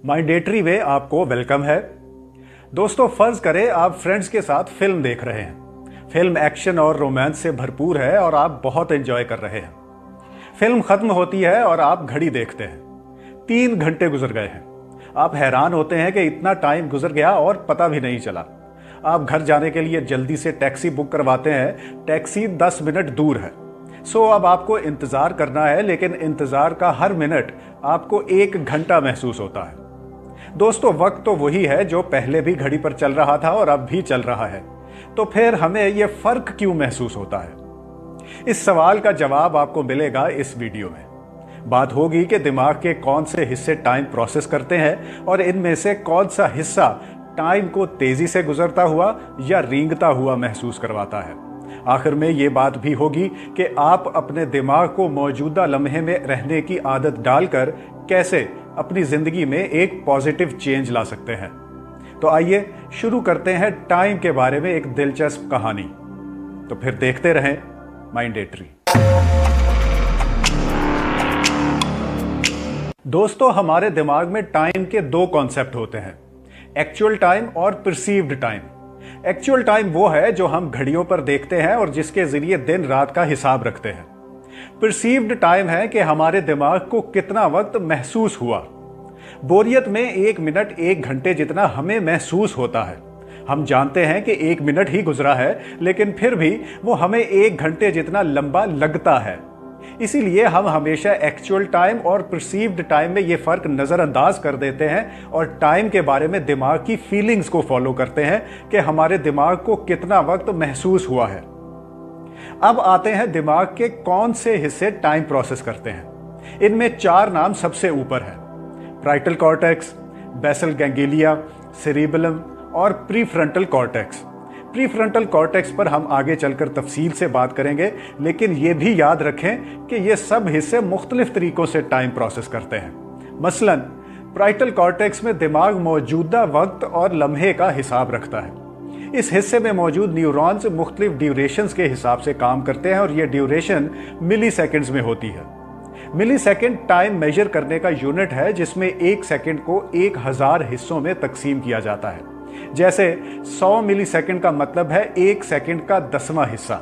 माइंडेटरी वे आपको वेलकम है। दोस्तों, फर्ज करें आप फ्रेंड्स के साथ फिल्म देख रहे हैं। फिल्म एक्शन और रोमांस से भरपूर है और आप बहुत एंजॉय कर रहे हैं। फिल्म खत्म होती है और आप घड़ी देखते हैं। 3 घंटे गुजर गए हैं। आप हैरान होते हैं कि इतना टाइम गुजर गया और पता भी नहीं चला। आप घर जाने के लिए जल्दी से टैक्सी बुक करवाते हैं। टैक्सी 10 मिनट दूर है। अब आपको इंतजार करना है, लेकिन इंतजार का हर मिनट आपको 1 घंटा महसूस होता है। दोस्तों, वक्त तो वही है जो पहले भी घड़ी पर चल रहा था और अब भी चल रहा है। तो फिर हमें यह फर्क क्यों महसूस होता है? इस सवाल का जवाब आपको मिलेगा इस वीडियो में। बात होगी कि दिमाग के कौन से हिस्से टाइम प्रोसेस करते हैं और इनमें से कौन सा हिस्सा टाइम को तेजी से गुजरता हुआ या रेंगता हुआ महसूस करवाता है। आखिर में ये बात भी होगी कि आप अपने दिमाग को मौजूदा लम्हे में रहने की आदत डालकर कैसे अपनी जिंदगी में एक पॉजिटिव चेंज ला सकते हैं। तो आइए शुरू करते हैं टाइम के बारे में एक दिलचस्प कहानी। तो फिर देखते रहें माइंडेटरी। दोस्तों, हमारे दिमाग में टाइम के 2 कॉन्सेप्ट होते हैं, एक्चुअल टाइम और परसीव्ड टाइम। एक्चुअल टाइम वो है जो हम घड़ियों पर देखते हैं और जिसके जरिए दिन रात का हिसाब रखते हैं। परसीव्ड टाइम है कि हमारे दिमाग को कितना वक्त महसूस हुआ। बोरियत में 1 मिनट 1 घंटे जितना हमें महसूस होता है। हम जानते हैं कि 1 मिनट ही गुजरा है, लेकिन फिर भी वो हमें 1 घंटे जितना लंबा लगता है। इसीलिए हम हमेशा एक्चुअल टाइम और परसीव्ड टाइम में ये फर्क नजरअंदाज कर देते हैं और टाइम के बारे में दिमाग की फीलिंग्स को फॉलो करते हैं कि हमारे दिमाग को कितना वक्त महसूस हुआ है। अब आते हैं दिमाग के कौन से हिस्से टाइम प्रोसेस करते हैं। इनमें 4 नाम सबसे ऊपर है: parietal cortex, basal ganglia, cerebellum और प्रीफ्रंटल कॉर्टेक्स। प्रीफ्रंटल कॉर्टेक्स पर हम आगे चलकर तफसील से बात करेंगे, लेकिन यह भी याद रखें कि ये सब हिस्से मुख्तलिफ तरीकों से टाइम प्रोसेस करते हैं। मसलन प्राइटल कॉर्टेक्स में दिमाग मौजूदा वक्त और लम्हे का हिसाब रखता है। इस हिस्से में मौजूद न्यूरॉन्स मुख्तलिफ ड्यूरेशंस के हिसाब से काम करते हैं और यह ड्यूरेशन मिली सेकेंड्स में होती है। मिली सेकेंड टाइम मेजर करने का यूनिट है जिसमें 1 सेकेंड को 1000 हिस्सों में तकसीम किया जाता है। जैसे 100 मिली सेकेंड का मतलब है 1 सेकेंड का 10वां हिस्सा।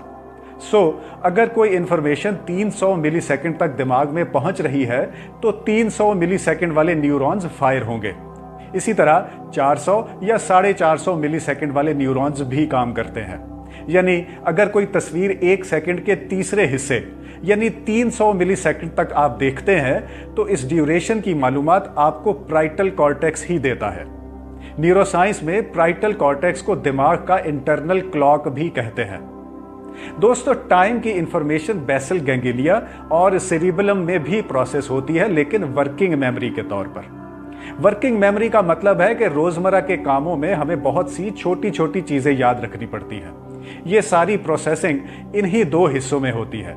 अगर कोई इंफॉर्मेशन 300 मिली सेकेंड तक दिमाग में पहुंच रही है तो 300 मिली सेकेंड वाले न्यूरॉन्स फायर होंगे। इसी तरह 400 या 450 मिली सेकेंड वाले न्यूरॉन्स भी काम करते हैं। यानी अगर कोई तस्वीर 1 सेकेंड के तीसरे हिस्से यानी 300 मिली सेकेंड तक आप देखते हैं तो इस ड्यूरेशन की मालूमात आपको प्राइटल कॉर्टेक्स ही देता है। न्यूरोसाइंस में प्राइटल कॉर्टेक्स को दिमाग का इंटरनल क्लॉक भी कहते हैं। दोस्तों, टाइम की इंफॉर्मेशन बेसल गैंग्लिया और सेरिबेलम में भी प्रोसेस होती है, लेकिन वर्किंग मेमोरी के तौर पर। वर्किंग मेमोरी का मतलब है कि रोजमर्रा के कामों में हमें बहुत सी छोटी छोटी चीजें याद रखनी पड़ती हैं। ये सारी प्रोसेसिंग इन्हीं 2 हिस्सों में होती है।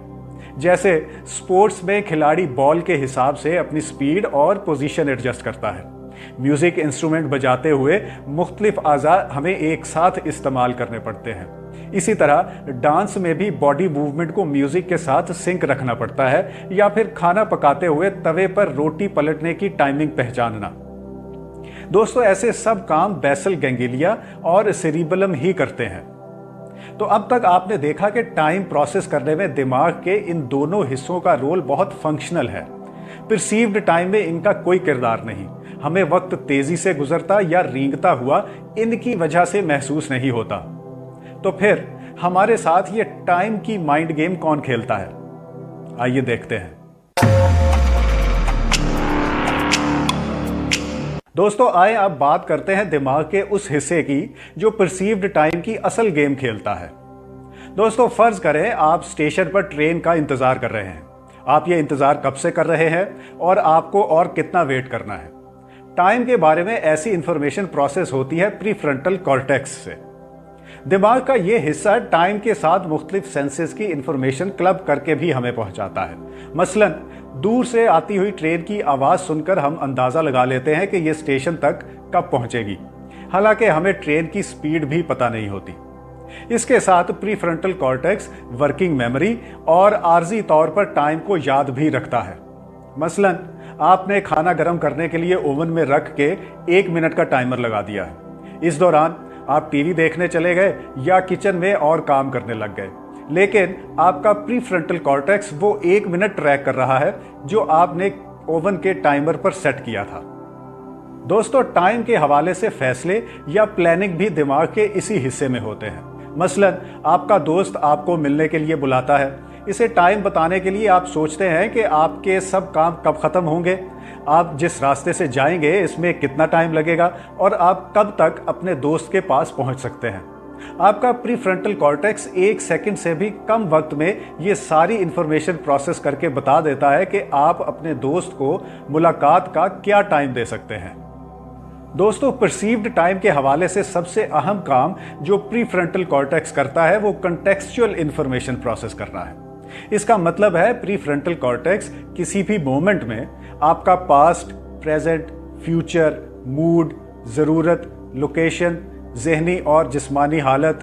जैसे स्पोर्ट्स में खिलाड़ी बॉल के हिसाब से अपनी स्पीड और पोजीशन एडजस्ट करता है। म्यूजिक इंस्ट्रूमेंट बजाते हुए मुख्तलिफ आज़ा हमें एक साथ इस्तेमाल करने पड़ते हैं। इसी तरह डांस में भी बॉडी मूवमेंट को म्यूजिक के साथ सिंक रखना पड़ता है, या फिर खाना पकाते हुए तवे पर रोटी पलटने की टाइमिंग पहचानना। दोस्तों, ऐसे सब काम बेसल गैंग्लिया और सेरिबेलम ही करते हैं। तो अब तक आपने देखा कि टाइम प्रोसेस करने में दिमाग के इन दोनों हिस्सों का रोल बहुत फंक्शनल है। परसीव्ड टाइम में इनका कोई किरदार नहीं। हमें वक्त तेजी से गुजरता या रेंगता हुआ इनकी वजह से महसूस नहीं होता। तो फिर हमारे साथ ये टाइम की माइंड गेम कौन खेलता है? आइए देखते हैं। दोस्तों, आए अब बात करते हैं दिमाग के उस हिस्से की जो परसीव्ड टाइम की असल गेम खेलता है। दोस्तों, फर्ज करें आप स्टेशन पर ट्रेन का इंतजार कर रहे हैं। आप ये इंतजार कब से कर रहे हैं और आपको और कितना वेट करना है? टाइम के बारे में ऐसी इंफॉर्मेशन प्रोसेस होती है प्रीफ्रंटल कॉर्टेक्स से। दिमाग का यह हिस्सा टाइम के साथ मुख्तलिफ सेंसेस की इंफॉर्मेशन क्लब करके भी हमें पहुंचाता है। मसलन दूर से आती हुई ट्रेन की आवाज सुनकर हम अंदाजा लगा लेते हैं कि यह स्टेशन तक कब पहुंचेगी, हालांकि हमें ट्रेन की स्पीड भी पता नहीं होती। इसके साथ प्रीफ्रंटल कॉर्टेक्स वर्किंग मेमोरी और आर्जी तौर पर टाइम को याद भी रखता है। मसलन आपने खाना गर्म करने के लिए ओवन में रख के 1 मिनट का टाइमर लगा दिया है। इस दौरान आप टीवी देखने चले गए या किचन में और काम करने लग गए, लेकिन आपका प्रीफ्रंटल कॉर्टेक्स वो 1 मिनट ट्रैक कर रहा है जो आपने ओवन के टाइमर पर सेट किया था। दोस्तों, टाइम के हवाले से फैसले या प्लानिंग भी दिमाग के इसी हिस्से में होते हैं। मसलन आपका दोस्त आपको मिलने के लिए बुलाता है। इसे टाइम बताने के लिए आप सोचते हैं कि आपके सब काम कब खत्म होंगे, आप जिस रास्ते से जाएंगे इसमें कितना टाइम लगेगा और आप कब तक अपने दोस्त के पास पहुंच सकते हैं। आपका प्रीफ्रंटल कॉर्टेक्स 1 सेकंड से भी कम वक्त में ये सारी इंफॉर्मेशन प्रोसेस करके बता देता है कि आप अपने दोस्त को मुलाकात का क्या टाइम दे सकते हैं। दोस्तों, परसीव्ड टाइम के हवाले से सबसे अहम काम जो प्रीफ्रंटल कॉर्टेक्स करता है वो कॉन्टेक्सचुअल इंफॉर्मेशन प्रोसेस करना है। इसका मतलब है प्रीफ्रंटल कॉर्टेक्स किसी भी मोमेंट में आपका पास्ट, प्रेजेंट, फ्यूचर, मूड, ज़रूरत, लोकेशन, ज़हनी और जिस्मानी हालत,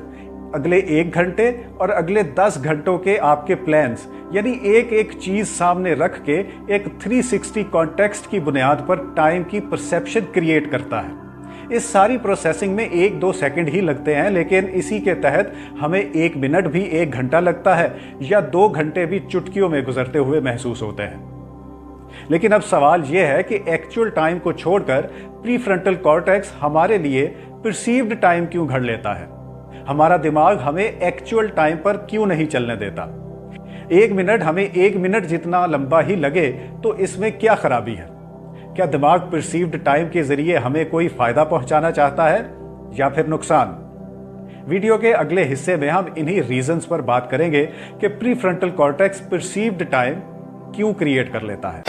अगले 1 घंटे और अगले 10 घंटों के आपके प्लान्स, यानी एक एक चीज सामने रख के एक 360 कॉन्टेक्स्ट की बुनियाद पर टाइम की परसेप्शन क्रिएट करता है। इस सारी प्रोसेसिंग में 1-2 सेकंड ही लगते हैं, लेकिन इसी के तहत हमें 1 मिनट भी 1 घंटा लगता है या 2 घंटे भी चुटकियों में गुजरते हुए महसूस होते हैं। लेकिन अब सवाल यह है कि एक्चुअल टाइम को छोड़कर प्रीफ्रंटल कॉर्टेक्स हमारे लिए परसीव्ड टाइम क्यों घड़ लेता है? हमारा दिमाग हमें एक्चुअल टाइम पर क्यों नहीं चलने देता? 1 मिनट हमें 1 मिनट जितना लंबा ही लगे तो इसमें क्या खराबी है? क्या दिमाग परसीव्ड टाइम के जरिए हमें कोई फायदा पहुंचाना चाहता है या फिर नुकसान? वीडियो के अगले हिस्से में हम इन्हीं रीजंस पर बात करेंगे कि प्रीफ्रंटल कॉर्टेक्स परसीव्ड टाइम क्यों क्रिएट कर लेता है।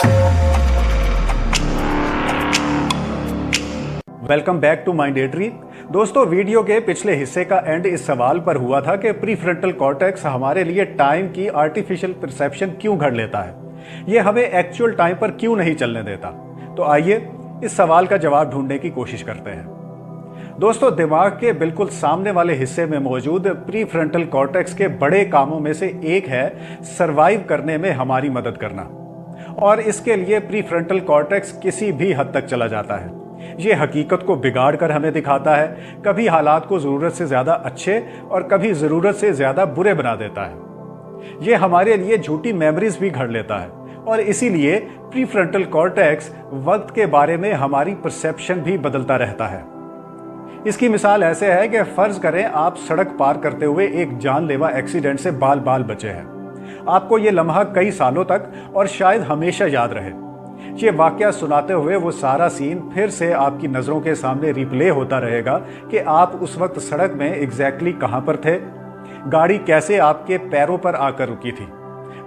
वेलकम बैक टू माइंडेटरी। दोस्तों, वीडियो के पिछले हिस्से का एंड इस सवाल पर हुआ था कि प्रीफ्रंटल कॉर्टेक्स हमारे लिए टाइम की आर्टिफिशियल परसेप्शन क्यों घड़ लेता है, यह हमें एक्चुअल टाइम पर क्यों नहीं चलने देता। तो आइए इस सवाल का जवाब ढूंढने की कोशिश करते हैं। दोस्तों, दिमाग के बिल्कुल सामने वाले हिस्से में मौजूद प्रीफ्रंटल कॉर्टेक्स के बड़े कामों में से एक है सरवाइव करने में हमारी मदद करना, और इसके लिए प्रीफ्रंटल कॉर्टेक्स किसी भी हद तक चला जाता है। ये हकीकत को बिगाड़ कर हमें दिखाता है, कभी हालात को जरूरत से ज्यादा अच्छे और कभी जरूरत से ज्यादा बुरे बना देता है। ये हमारे लिए झूठी मेमोरीज भी घड़ लेता है, और इसीलिए प्रीफ्रंटल कॉर्टेक्स वक्त के बारे में हमारी परसेप्शन भी बदलता रहता है। इसकी मिसाल ऐसे है कि फर्ज करें आप सड़क पार करते हुए एक जानलेवा एक्सीडेंट से बाल बाल बचे हैं। आपको ये लम्हा कई सालों तक और शायद हमेशा याद रहे। ये वाकया सुनाते हुए वो सारा सीन फिर से आपकी नजरों के सामने रिप्ले होता रहेगा कि आप उस वक्त सड़क में एग्जैक्टली कहां पर थे, गाड़ी कैसे आपके पैरों पर आकर रुकी थी,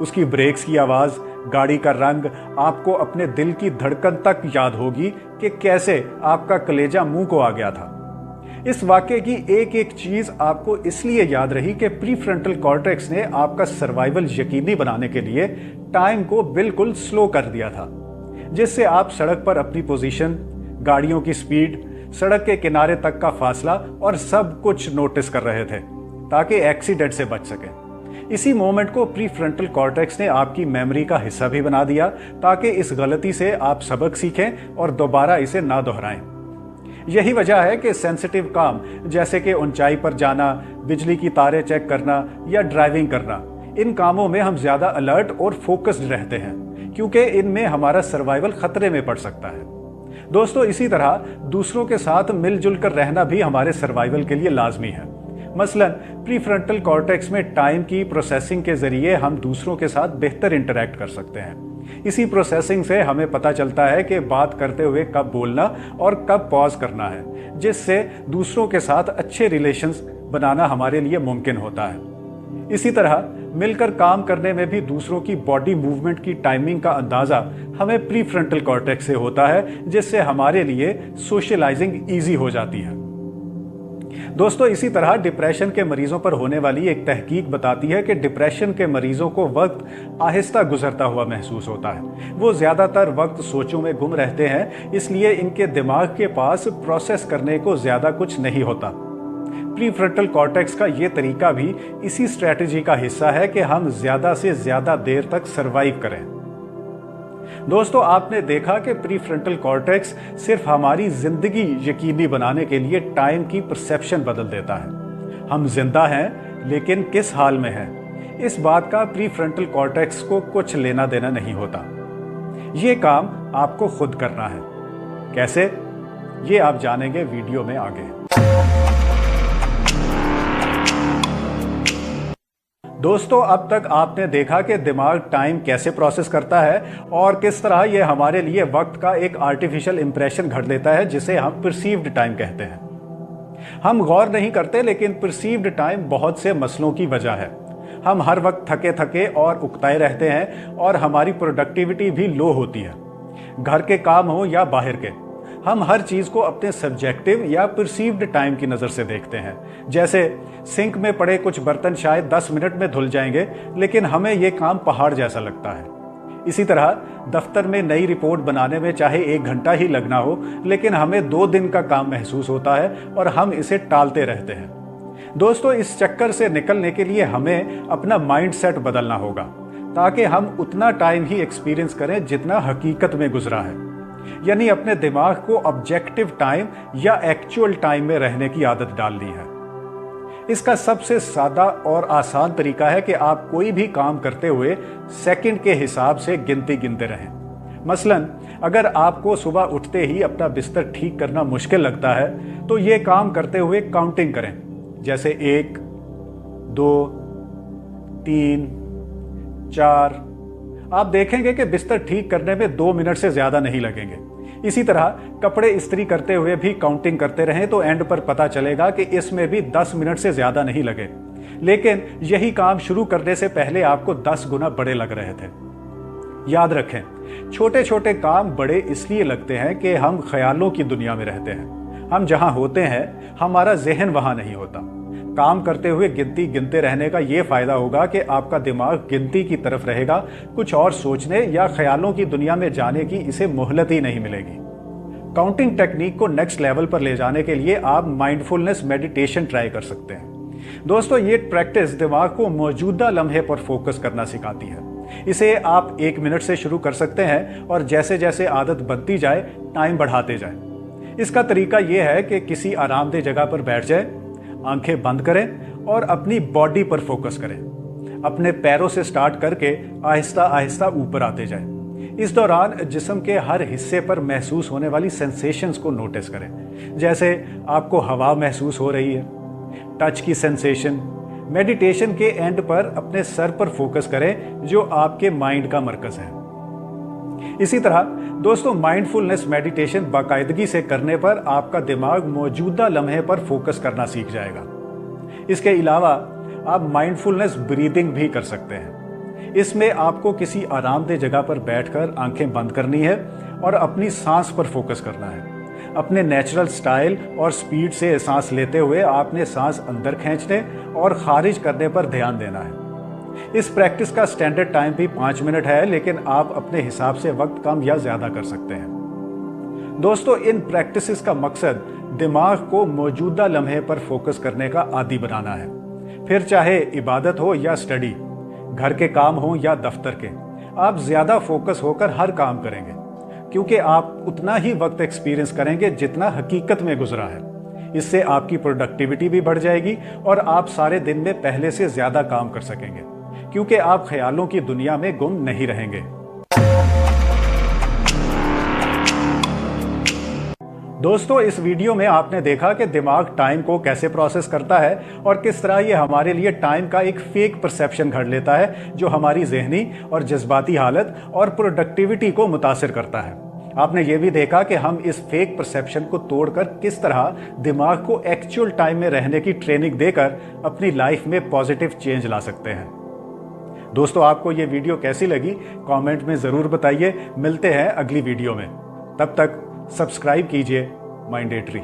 उसकी ब्रेक्स की आवाज, गाड़ी का रंग, आपको अपने दिल की धड़कन तक याद होगी कि कैसे आपका कलेजा मुंह को आ गया था। इस वाकये की एक एक चीज आपको इसलिए याद रही कि प्रीफ्रंटल कॉर्टेक्स ने आपका सर्वाइवल यकीनी बनाने के लिए टाइम को बिल्कुल स्लो कर दिया था, जिससे आप सड़क पर अपनी पोजीशन, गाड़ियों की स्पीड, सड़क के किनारे तक का फासला और सब कुछ नोटिस कर रहे थे ताकि एक्सीडेंट से बच सके। इसी मोमेंट को प्रीफ्रंटल कॉर्टेक्स ने आपकी मेमोरी का हिस्सा भी बना दिया ताकि इस गलती से आप सबक सीखें और दोबारा इसे ना दोहराएं। यही वजह है कि सेंसिटिव काम जैसे कि ऊंचाई पर जाना, बिजली की तारें चेक करना या ड्राइविंग करना, इन कामों में हम ज्यादा अलर्ट और फोकस्ड रहते हैं क्योंकि इनमें हमारा सर्वाइवल खतरे में पड़ सकता है। दोस्तों, इसी तरह दूसरों के साथ मिलजुल कर रहना भी हमारे सर्वाइवल के लिए लाजमी है। मसलन प्रीफ्रंटल कॉर्टेक्स में टाइम की प्रोसेसिंग के जरिए हम दूसरों के साथ बेहतर इंटरैक्ट कर सकते हैं। इसी प्रोसेसिंग से हमें पता चलता है कि बात करते हुए कब बोलना और कब पॉज करना है, जिससे दूसरों के साथ अच्छे रिलेशंस बनाना हमारे लिए मुमकिन होता है। इसी तरह मिलकर काम करने में भी दूसरों की बॉडी मूवमेंट की टाइमिंग का अंदाजा हमें प्रीफ्रंटल कॉर्टेक्स से होता है, जिससे हमारे लिए सोशलाइजिंग ईजी हो जाती है। दोस्तों, इसी तरह डिप्रेशन के मरीजों पर होने वाली एक तहकीक बताती है कि डिप्रेशन के मरीजों को वक्त आहिस्ता गुजरता हुआ महसूस होता है। वो ज्यादातर वक्त सोचों में गुम रहते हैं, इसलिए इनके दिमाग के पास प्रोसेस करने को ज्यादा कुछ नहीं होता। प्रीफ्रंटल कॉर्टेक्स का ये तरीका भी इसी स्ट्रेटजी का हिस्सा है कि हम ज्यादा से ज्यादा देर तक सर्वाइव करें। दोस्तों, आपने देखा कि प्रीफ्रंटल कॉर्टेक्स सिर्फ हमारी जिंदगी यकीनी बनाने के लिए टाइम की परसेप्शन बदल देता है। हम जिंदा हैं, लेकिन किस हाल में हैं, इस बात का प्रीफ्रंटल कॉर्टेक्स को कुछ लेना देना नहीं होता। ये काम आपको खुद करना है। कैसे, ये आप जानेंगे वीडियो में आगे। दोस्तों, अब तक आपने देखा कि दिमाग टाइम कैसे प्रोसेस करता है और किस तरह यह हमारे लिए वक्त का एक आर्टिफिशियल इंप्रेशन घड़ देता है, जिसे हम परसीव्ड टाइम कहते हैं। हम गौर नहीं करते, लेकिन परसीव्ड टाइम बहुत से मसलों की वजह है। हम हर वक्त थके थके और उकताए रहते हैं और हमारी प्रोडक्टिविटी भी लो होती है। घर के काम हो या बाहर के, हम हर चीज को अपने सब्जेक्टिव या परसीव्ड टाइम की नजर से देखते हैं। जैसे सिंक में पड़े कुछ बर्तन शायद 10 मिनट में धुल जाएंगे, लेकिन हमें यह काम पहाड़ जैसा लगता है। इसी तरह दफ्तर में नई रिपोर्ट बनाने में चाहे 1 घंटा ही लगना हो, लेकिन हमें 2 दिन का काम महसूस होता है और हम इसे टालते रहते हैं। दोस्तों, इस चक्कर से निकलने के लिए हमें अपना माइंडसेट बदलना होगा, ताकि हम उतना टाइम ही एक्सपीरियंस करें जितना हकीकत में गुजरा है। यानी अपने दिमाग को ऑब्जेक्टिव टाइम या एक्चुअल टाइम में रहने की आदत डालनी है। इसका सबसे सादा और आसान तरीका है कि आप कोई भी काम करते हुए सेकंड के हिसाब से गिनती गिनते रहें। मसलन, अगर आपको सुबह उठते ही अपना बिस्तर ठीक करना मुश्किल लगता है, तो ये काम करते हुए काउंटिंग करें, जैसे 1, 2, 3, 4। आप देखेंगे कि बिस्तर ठीक करने में 2 मिनट से ज्यादा नहीं लगेंगे। इसी तरह कपड़े इस्त्री करते हुए भी काउंटिंग करते रहें तो एंड पर पता चलेगा कि इसमें भी 10 मिनट से ज्यादा नहीं लगे, लेकिन यही काम शुरू करने से पहले आपको 10 गुना बड़े लग रहे थे। याद रखें, छोटे छोटे काम बड़े इसलिए लगते हैं कि हम ख्यालों की दुनिया में रहते हैं। हम जहां होते हैं, हमारा जहन वहां नहीं होता। काम करते हुए गिनती गिनते रहने का यह फायदा होगा कि आपका दिमाग गिनती की तरफ रहेगा, कुछ और सोचने या ख्यालों की दुनिया में जाने की इसे मोहलत ही नहीं मिलेगी। काउंटिंग टेक्निक को नेक्स्ट लेवल पर ले जाने के लिए आप माइंडफुलनेस मेडिटेशन ट्राई कर सकते हैं। दोस्तों, ये प्रैक्टिस दिमाग को मौजूदा लम्हे पर फोकस करना सिखाती है। इसे आप 1 मिनट से शुरू कर सकते हैं और जैसे जैसे आदत बनती जाए, टाइम बढ़ाते जाए। इसका तरीका यह है कि किसी आरामदेह जगह पर बैठ जाए, आंखें बंद करें और अपनी बॉडी पर फोकस करें। अपने पैरों से स्टार्ट करके आहिस्ता आहिस्ता ऊपर आते जाएं। इस दौरान जिस्म के हर हिस्से पर महसूस होने वाली सेंसेशंस को नोटिस करें, जैसे आपको हवा महसूस हो रही है, टच की सेंसेशन। मेडिटेशन के एंड पर अपने सर पर फोकस करें, जो आपके माइंड का मरकज है। इसी तरह दोस्तों, माइंडफुलनेस मेडिटेशन बाकायदगी से करने पर आपका दिमाग मौजूदा लम्हे पर फोकस करना सीख जाएगा। इसके अलावा आप माइंडफुलनेस ब्रीदिंग भी कर सकते हैं। इसमें आपको किसी आरामदेह जगह पर बैठकर आंखें बंद करनी है और अपनी सांस पर फोकस करना है। अपने नेचुरल स्टाइल और स्पीड से सांस लेते हुए आपने सांस अंदर खींचने और खारिज करने पर ध्यान देना है। इस प्रैक्टिस का स्टैंडर्ड टाइम भी 5 मिनट है, लेकिन आप अपने हिसाब से वक्त कम या ज्यादा कर सकते हैं। दोस्तों, इन प्रैक्टिसेस का मकसद दिमाग को मौजूदा लम्हे पर फोकस करने का आदी बनाना है। फिर चाहे इबादत हो या स्टडी, घर के काम हो या दफ्तर के, आप ज्यादा फोकस होकर हर काम करेंगे, क्योंकि आप उतना ही वक्त एक्सपीरियंस करेंगे जितना हकीकत में गुजरा है। इससे आपकी प्रोडक्टिविटी भी बढ़ जाएगी और आप सारे दिन में पहले से ज्यादा काम कर सकेंगे, क्योंकि आप ख्यालों की दुनिया में गुम नहीं रहेंगे। दोस्तों, इस वीडियो में आपने देखा कि दिमाग टाइम को कैसे प्रोसेस करता है और किस तरह ये हमारे लिए टाइम का एक फेक परसेप्शन घड़ लेता है, जो हमारी जहनी और जज्बाती हालत और प्रोडक्टिविटी को मुतासिर करता है। आपने ये भी देखा कि हम इस फेक परसेप्शन को तोड़कर किस तरह दिमाग को एक्चुअल टाइम में रहने की ट्रेनिंग देकर अपनी लाइफ में पॉजिटिव चेंज ला सकते हैं। दोस्तों, आपको ये वीडियो कैसी लगी कमेंट में जरूर बताइए। मिलते हैं अगली वीडियो में, तब तक सब्सक्राइब कीजिए माइंडेटरी।